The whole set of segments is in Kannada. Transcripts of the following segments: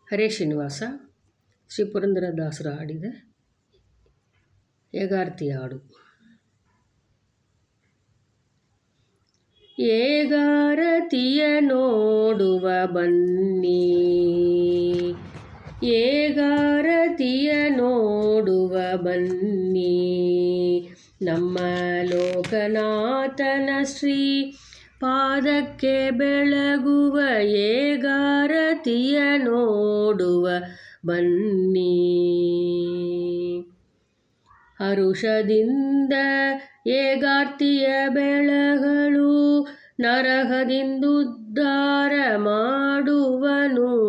ಹರೇ ಶ್ರೀನಿವಾಸ ಶ್ರೀ ಪುರಂದರದಾಸರು ಹಾಡಿದ ಏಗಾರ್ತಿ ಹಾಡು. ಏಗಾರತಿಯ ನೋಡುವ ಬನ್ನಿ, ಏಗಾರತಿಯ ನೋಡುವ ಬನ್ನಿ, ನಮ್ಮ ಲೋಕನಾಥನ ಶ್ರೀ ಪಾದಕ್ಕೆ ಬೆಳಗುವ ಏಗಾರತಿಯ ನೋಡುವ ಬನ್ನಿ. ಹರುಷದಿಂದ ಏಗಾರ್ತಿಯ ಬೆಳಗಳು ನರಹದಿಂದುದ್ಧಾರ ಮಾಡುವನು.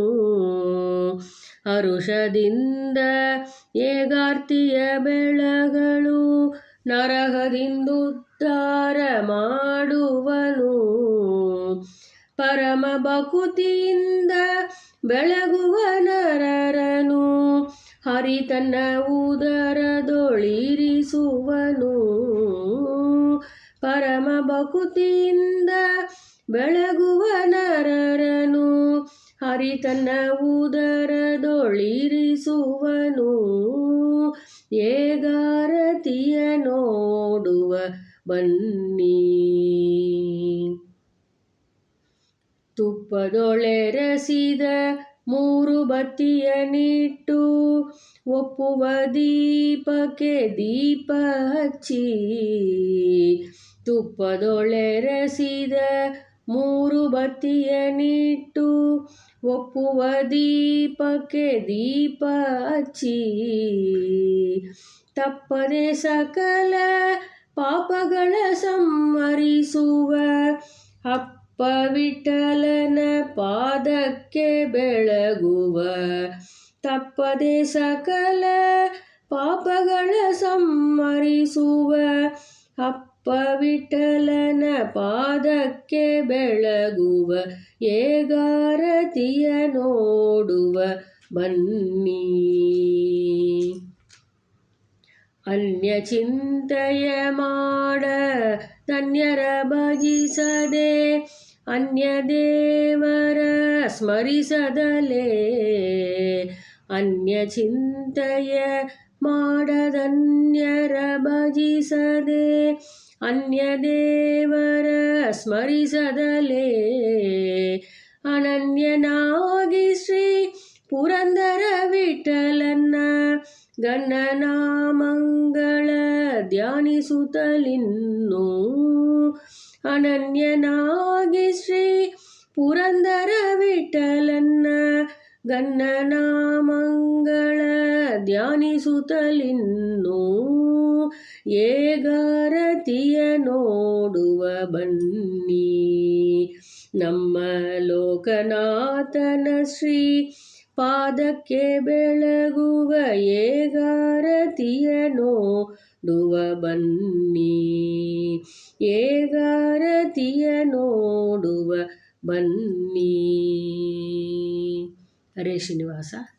ಹರುಷದಿಂದ ಏಗಾರ್ತಿಯ ಬೆಳಗಳು ನರಹದಿಂದುದ್ಧಾರ ಮಾಡುವನು. ಪರಮ ಭಕುತಿಯಿಂದ ಬೆಳಗುವ ನರರನು ಹರಿ ತನ್ನ ಉದರದೊಳಿರಿಸುವನು. ಪರಮ ಭಕುತಿಯಿಂದ ಬೆಳಗುವ ನರರನು ಹರಿ ತನ್ನ ಉದರದೊಳಿರಿಸುವನು. ಏಗಾರತಿಯ ನೋಡುವ ಬನ್ನಿ. ತುಪ್ಪದೊಳೆರಸಿದ ಮೂರು ಬತ್ತಿಯನಿಟ್ಟು ಒಪ್ಪುವ ದೀಪಕ್ಕೆ ದೀಪ ಹಚ್ಚಿ. ತುಪ್ಪದೊಳೆರಸಿದ ಮೂರು ಬತ್ತಿಯನಿಟ್ಟು ಒಪ್ಪುವ ದೀಪಕ್ಕೆ ದೀಪ ಹಚ್ಚಿ. ತಪ್ಪದೆ ಸಕಲ ಪಾಪಗಳ ಸಂಹರಿಸುವ ಅಪ್ಪ ವಿಠಲನ ಪಾದಕ್ಕೆ ಬೆಳಗುವ. ತಪ್ಪದೆ ಸಕಲ ಪಾಪಗಳ ಸಂಹರಿಸುವ ಅಪ್ಪ ವಿಠಲನ ಪಾದಕ್ಕೆ ಬೆಳಗುವ ಏಗಾರತಿಯ ನೋಡುವ ಬನ್ನಿ. ಅನ್ಯ ಚಿಂತೆಯ ಮಾಡ ಧನ್ಯರ ಭಜಿಸದೆ, ಅನ್ಯ ದೇವರ ಸ್ಮರಿಸದಲೇ. ಅನ್ಯ ಚಿಂತೆಯ ಮಾಡದನ್ಯರ ಭಜಿಸದೆ, ಅನ್ಯ ದೇವರ ಸ್ಮರಿಸದಲೇ. ಅನನ್ಯನಾಗಿ ಶ್ರೀ ಪುರಂದರ ವಿಠಲನ್ನ ಗಣನಾಮಗಳ ಧ್ಯಾನಿಸುತ್ತಲಿನ್ನು. ಅನನ್ಯನಾಗಿ ಶ್ರೀ ಪುರಂದರ ವಿಠಲನ್ನ ಗಣನಾಮಗಳ ಧ್ಯಾನಿಸುತ್ತಲಿನ್ನು. ಏಗಾರತಿಯ ನೋಡುವ ಬನ್ನಿ. ನಮ್ಮ ಲೋಕನಾಥನ ಶ್ರೀ ಪಾದಕ್ಕೆ ಬೆಳಗುವ ಏಗಾರತಿಯ ನೋಡುವ ಬನ್ನಿ. ಏಗಾರತಿಯ ನೋಡುವ ಬನ್ನಿ. ಹರೇ ಶ್ರೀನಿವಾಸ.